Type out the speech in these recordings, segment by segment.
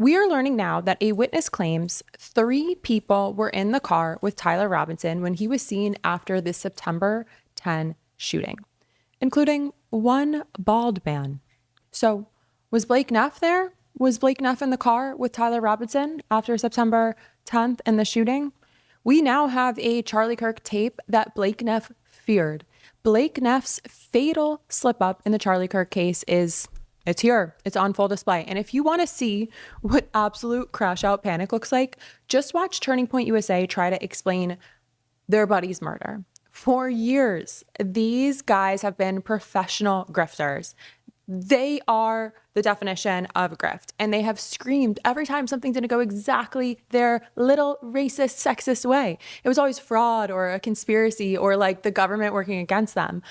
We are learning now that a witness claims 3 people were in the car with Tyler Robinson when he was seen after the September 10 shooting, including one bald man. So was Blake Neff there? Was Blake Neff in the car with Tyler Robinson after September 10th and the shooting? We now have a Charlie Kirk tape that Blake Neff feared. Blake Neff's fatal slip up in the Charlie Kirk case it's here. It's on full display. And if you want to see what absolute crash out panic looks like, just watch Turning Point USA try to explain their buddy's murder. For years, these guys have been professional grifters. They are the definition of a grift. And they have screamed every time something didn't go exactly their little racist, sexist way. It was always fraud or a conspiracy or like the government working against them.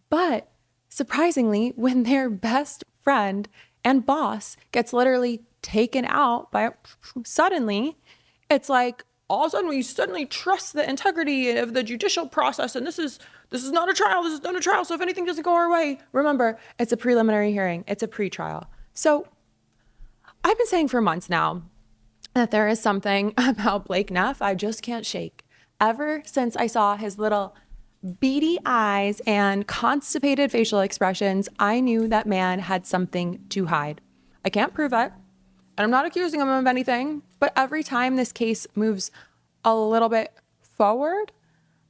But surprisingly, when their best friend and boss gets literally taken out by suddenly, it's like all of a sudden we suddenly trust the integrity of the judicial process, and this is not a trial. This is not a trial. So if anything doesn't go our way, remember, it's a preliminary hearing. It's a pretrial. So I've been saying for months now that there is something about Blake Neff I just can't shake. Ever since I saw his little beady eyes and constipated facial expressions, I knew that man had something to hide. I can't prove it, and I'm not accusing him of anything, but every time this case moves a little bit forward,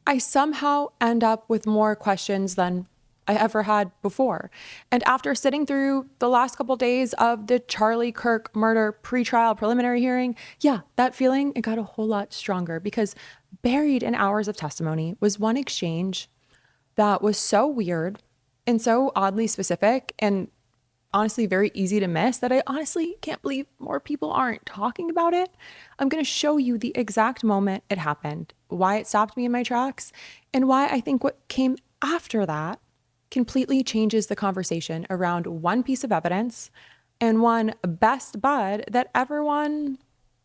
I somehow end up with more questions than I ever had before. And after sitting through the last couple of days of the Charlie Kirk murder pretrial preliminary hearing, that feeling, it got a whole lot stronger, because buried in hours of testimony was one exchange that was so weird and so oddly specific and honestly very easy to miss that I honestly can't believe more people aren't talking about it. I'm going to show you the exact moment it happened, why it stopped me in my tracks, and why I think what came after that completely changes the conversation around one piece of evidence and one best bud that everyone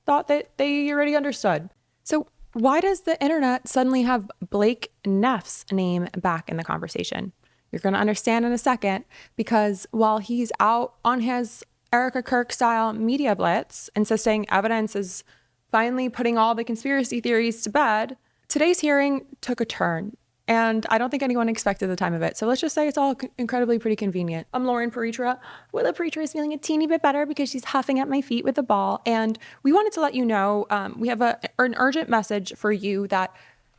thought that they already understood. So why does the internet suddenly have Blake Neff's name back in the conversation? You're going to understand in a second, because while he's out on his Erica Kirk style media blitz, insisting evidence is finally putting all the conspiracy theories to bed, today's hearing took a turn. And I don't think anyone expected the time of it. So let's just say it's all incredibly pretty convenient. I'm Lauren Paritra. Willa Paritra is feeling a teeny bit better because she's huffing at my feet with the ball. And we wanted to let you know, we have an urgent message for you that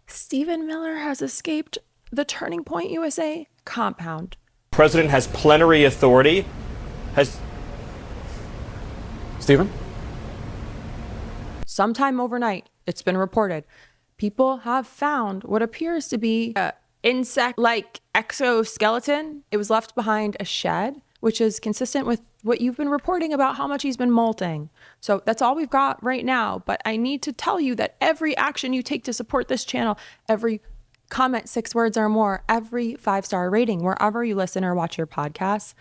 Stephen Miller has escaped the Turning Point USA compound. President has plenary authority. Stephen? Sometime overnight, it's been reported, people have found what appears to be an insect-like exoskeleton. It was left behind a shed, which is consistent with what you've been reporting about how much he's been molting. So that's all we've got right now. But I need to tell you that every action you take to support this channel, every comment 6 words or more, every 5-star rating wherever you listen or watch your podcasts,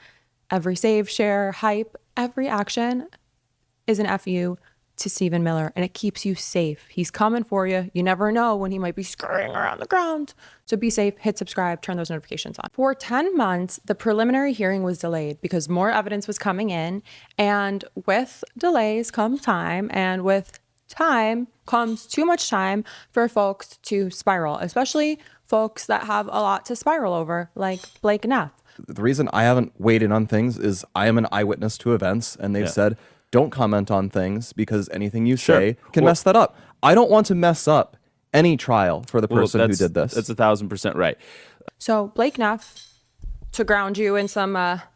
every save, share, hype, every action is an FU to Stephen Miller, and it keeps you safe. He's coming for you. You never know when he might be scurrying around the ground. So be safe, hit subscribe, turn those notifications on. For 10 months, the preliminary hearing was delayed because more evidence was coming in, and with delays comes time, and with time comes too much time for folks to spiral, especially folks that have a lot to spiral over, like Blake Neff. The reason I haven't weighed in on things is I am an eyewitness to events, and they've said, don't comment on things because anything you say can mess that up. I don't want to mess up any trial for the person who did this. That's 1,000% right. So Blake Neff, to ground you in some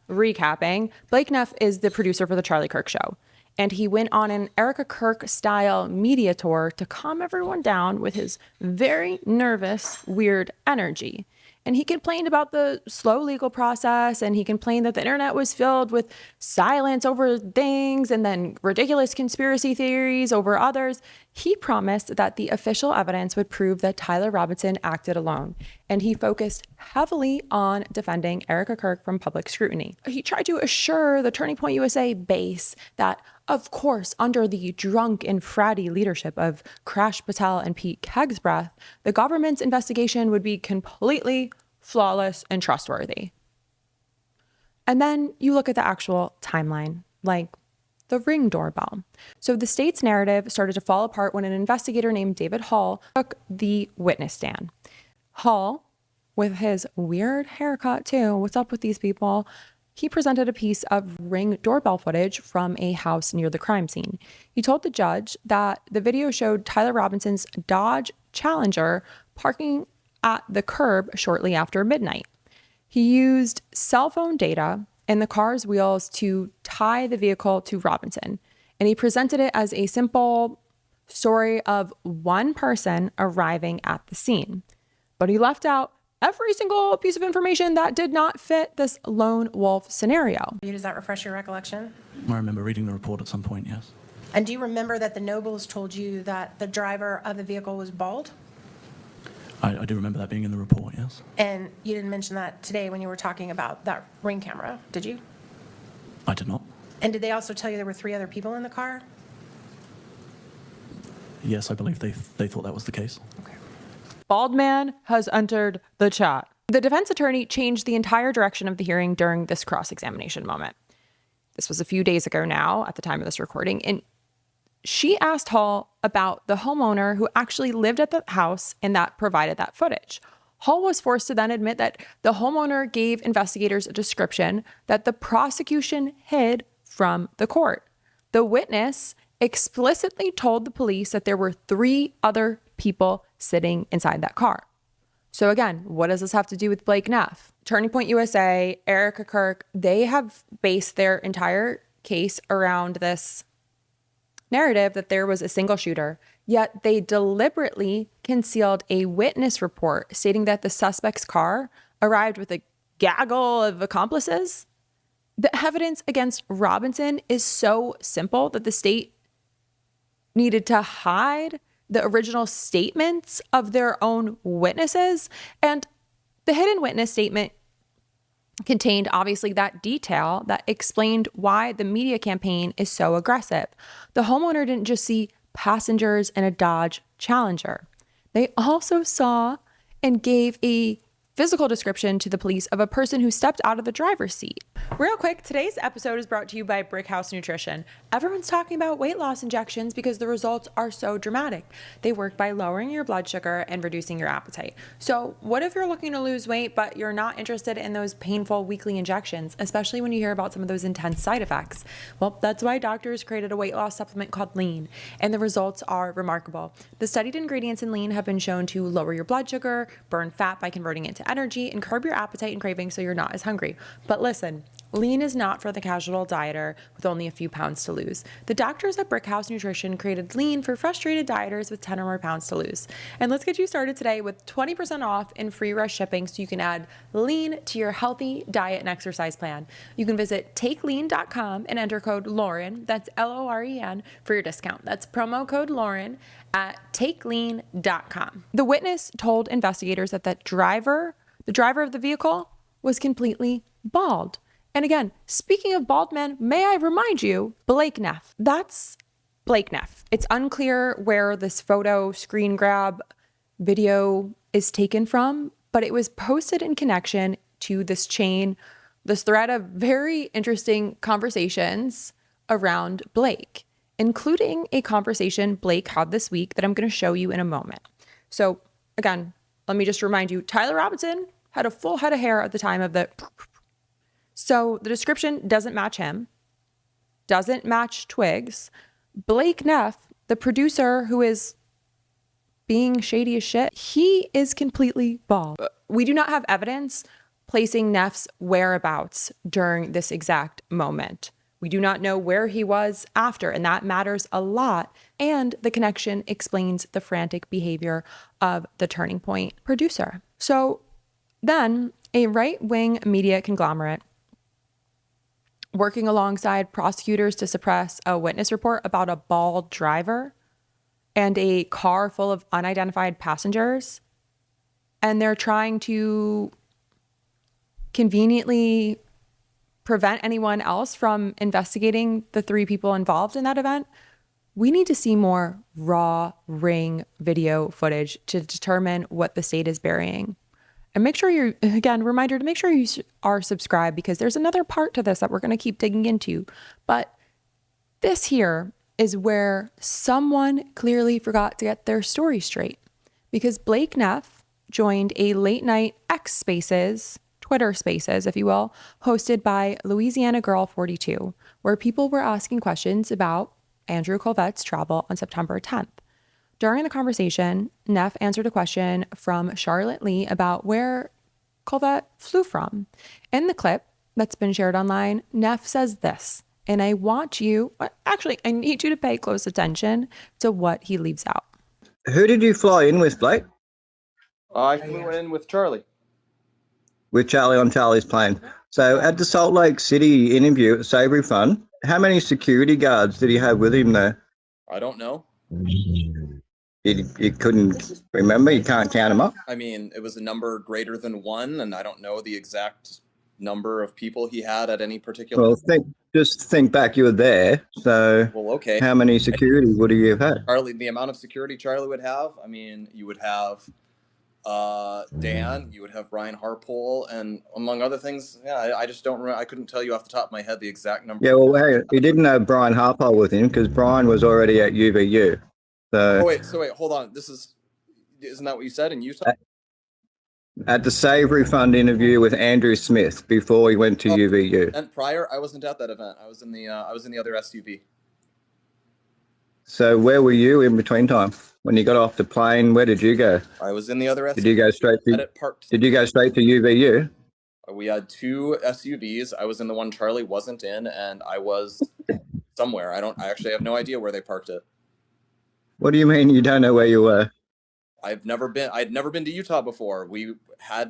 recapping, Blake Neff is the producer for the Charlie Kirk show. And he went on an Erica Kirk style media tour to calm everyone down with his very nervous, weird energy. And he complained about the slow legal process, and he complained that the internet was filled with silence over things and then ridiculous conspiracy theories over others. He promised that the official evidence would prove that Tyler Robinson acted alone, and he focused heavily on defending Erica Kirk from public scrutiny. He tried to assure the Turning Point USA base that, of course, under the drunk and fratty leadership of Crash Patel and Pete Kegsbreath, the government's investigation would be completely flawless and trustworthy. And then you look at the actual timeline. Like, the Ring doorbell. So the state's narrative started to fall apart when an investigator named David Hall took the witness stand. Hall, with his weird haircut too, what's up with these people? He presented a piece of Ring doorbell footage from a house near the crime scene. He told the judge that the video showed Tyler Robinson's Dodge Challenger parking at the curb shortly after midnight. He used cell phone data and the car's wheels to tie the vehicle to Robinson, and he presented it as a simple story of one person arriving at the scene. But he left out every single piece of information that did not fit this lone wolf scenario. Does that refresh your recollection? I remember reading the report at some point, yes. And do you remember that the Nobles told you that the driver of the vehicle was bald? I do remember that being in the report, yes. And you didn't mention that today when you were talking about that Ring camera, did you? I did not. And did they also tell you there were 3 other people in the car? Yes, I believe they thought that was the case. Okay. Bald man has entered the chat. The defense attorney changed the entire direction of the hearing during this cross-examination moment. This was a few days ago now at the time of this recording, and she asked Hall about the homeowner who actually lived at the house and that provided that footage. Hall was forced to then admit that the homeowner gave investigators a description that the prosecution hid from the court. The witness explicitly told the police that there were 3 other people sitting inside that car. So again, what does this have to do with Blake Neff? Turning Point USA, Erica Kirk, they have based their entire case around this narrative that there was a single shooter, yet they deliberately concealed a witness report stating that the suspect's car arrived with a gaggle of accomplices. The evidence against Robinson is so simple that the state needed to hide the original statements of their own witnesses. And the hidden witness statement contained obviously that detail that explained why the media campaign is so aggressive. The homeowner didn't just see passengers in a Dodge Challenger. They also saw and gave a physical description to the police of a person who stepped out of the driver's seat. Real quick, today's episode is brought to you by Brickhouse Nutrition. Everyone's talking about weight loss injections because the results are so dramatic. They work by lowering your blood sugar and reducing your appetite. So what if you're looking to lose weight, but you're not interested in those painful weekly injections, especially when you hear about some of those intense side effects? Well, that's why doctors created a weight loss supplement called Lean, and the results are remarkable. The studied ingredients in Lean have been shown to lower your blood sugar, burn fat by converting it to energy, and curb your appetite and cravings so you're not as hungry. But listen, Lean is not for the casual dieter with only a few pounds to lose. The doctors at Brickhouse Nutrition created Lean for frustrated dieters with 10 or more pounds to lose. And let's get you started today with 20% off and free rush shipping so you can add Lean to your healthy diet and exercise plan. You can visit takelean.com and enter code Lauren, that's Loren, for your discount. That's promo code Lauren at takelean.com. The witness told investigators that the driver of the vehicle was completely bald. And again, speaking of bald men, may I remind you, Blake Neff. That's Blake Neff. It's unclear where this photo screen grab video is taken from, but it was posted in connection to this thread of very interesting conversations around Blake, including a conversation Blake had this week that I'm going to show you in a moment. So again, let me just remind you, Tyler Robinson had a full head of hair at the time of the... So the description doesn't match him, doesn't match Twigs. Blake Neff, the producer who is being shady as shit, he is completely bald. We do not have evidence placing Neff's whereabouts during this exact moment. We do not know where he was after, and that matters a lot. And the connection explains the frantic behavior of the Turning Point producer. So then a right-wing media conglomerate working alongside prosecutors to suppress a witness report about a bald driver and a car full of unidentified passengers. And they're trying to conveniently prevent anyone else from investigating the 3 people involved in that event. We need to see more raw Ring video footage to determine what the state is burying. And make sure you're, again, reminder to make sure you are subscribed, because there's another part to this that we're going to keep digging into. But This here is where someone clearly forgot to get their story straight, because Blake Neff joined a late night X Spaces, Twitter Spaces, if you will, hosted by Louisiana Girl 42, where people were asking questions about Andrew Colvette's travel on September 10th. During the conversation, Neff answered a question from Charlotte Lee about where Colvette flew from. In the clip that's been shared online, Neff says this, and I need you to pay close attention to what he leaves out. Who did you fly in with, Blake? I flew in with Charlie. With Charlie on Charlie's plane. So at the Salt Lake City interview at Savory Fun, how many security guards did he have with him there? I don't know. You couldn't remember? You can't count them up? I mean, it was a number greater than one, and I don't know the exact number of people he had at any particular... Well, just think back. You were there. So Well, okay. how many security would you have had? Charlie, the amount of security Charlie would have, I mean, you would have Dan, you would have Brian Harpole, and among other things, yeah, I just don't remember. I couldn't tell you off the top of my head the exact number. Yeah, well, hey, he didn't have Brian Harpole with him because Brian was already at UVU. So wait, hold on. Isn't that what you said in Utah? At the Savory Fund interview with Andrew Smith before he went to UVU. And prior, I wasn't at that event. I was in the other SUV. So where were you in between time? When you got off the plane, where did you go? I was in the other SUV. Did you go straight to? Did you go straight to UVU? We had two SUVs. I was in the one Charlie wasn't in, and I was somewhere. I actually have no idea where they parked it. What do you mean you don't know where you were? I'd never been to Utah before.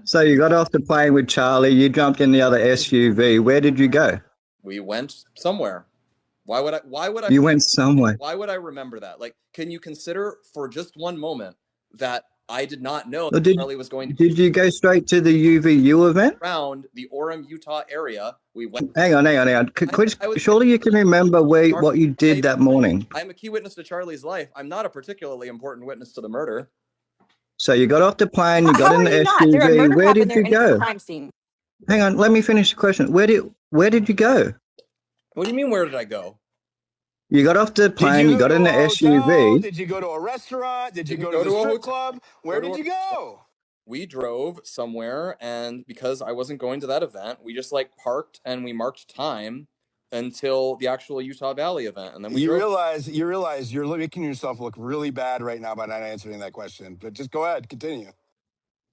So you got off the plane with Charlie, you jumped in the other SUV. Where did you go? We went somewhere. Why would I? You went somewhere. Why would I remember that? Like, can you consider for just one moment that I did not know that Charlie was going to... Did you go straight to the UVU event? Around the Orem, Utah area. We went... Hang on. Surely you can remember what you did that morning. I'm a key witness to Charlie's life. I'm not a particularly important witness to the murder. So you got off the plane, you got in the SUV. Where did you go? Hang on, let me finish the question. Where did you go? What do you mean, where did I go? You got off the plane, you got in the SUV. Did you go to a restaurant? Did you go to the strip club? Where did you go? We drove somewhere, and because I wasn't going to that event, we just parked and we marked time until the actual Utah Valley event, and then we realize you're making yourself look really bad right now by not answering that question. But just go ahead, continue.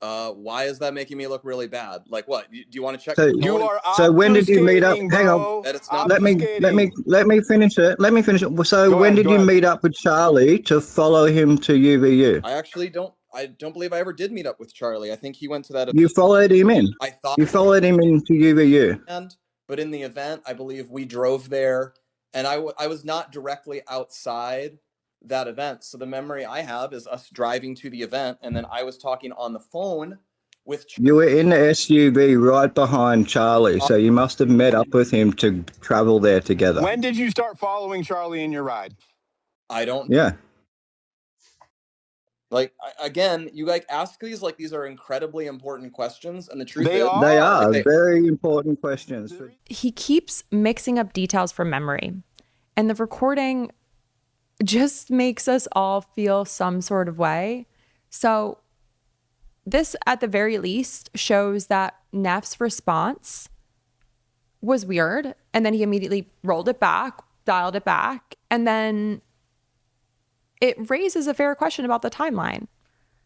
Why is that making me look really bad? Like what? Do you want to check? So when did you meet up? Hang on. Let me finish it. So when did you meet up with Charlie to follow him to UVU? I don't believe I ever did meet up with Charlie. I think he went to that event. You followed him in. You followed him into UVU. But in the event, I believe we drove there, and I was not directly outside that event. So the memory I have is us driving to the event, and then I was talking on the phone with Charlie. You were in the SUV right behind Charlie, so you must have met up with him to travel there together. When did you start following Charlie in your ride? I don't... Yeah. Again, you ask these these are incredibly important questions, and the truth is they are very important questions. He keeps mixing up details from memory, and the recording just makes us all feel some sort of way. So this, at the very least, shows that Neff's response was weird, and then he immediately rolled it back, dialed it back, and then it raises a fair question about the timeline.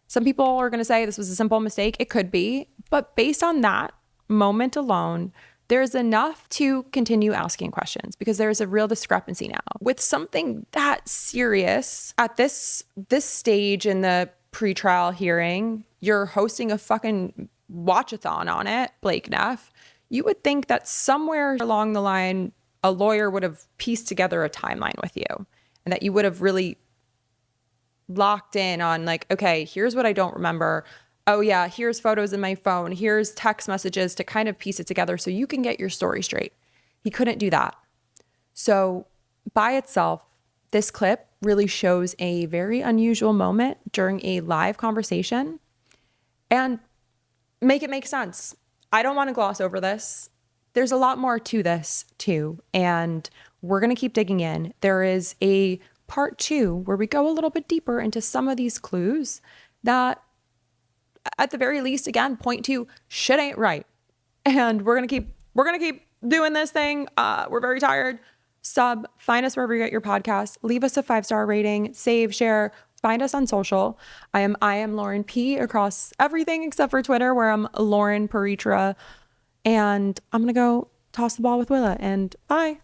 Some people are going to say this was a simple mistake. It could be, but based on that moment alone, there's enough to continue asking questions because there's a real discrepancy now. With something that serious at this stage in the pretrial hearing, you're hosting a fucking watch-a-thon on it, Blake Neff. You would think that somewhere along the line, a lawyer would have pieced together a timeline with you and that you would have really locked in on okay, here's what I don't remember. Oh yeah, here's photos in my phone. Here's text messages to kind of piece it together so you can get your story straight. He couldn't do that. So by itself, this clip really shows a very unusual moment during a live conversation and make it make sense. I don't want to gloss over this. There's a lot more to this too. And we're going to keep digging in. There is a part 2 where we go a little bit deeper into some of these clues that at the very least, again, point to shit ain't right. And we're going to keep doing this thing. We're very tired. Find us wherever you get your podcast. Leave us a 5-star rating, save, share, find us on social. I am Lauren P across everything except for Twitter, where I'm Lauren Paritra. And I'm going to go toss the ball with Willa, and bye.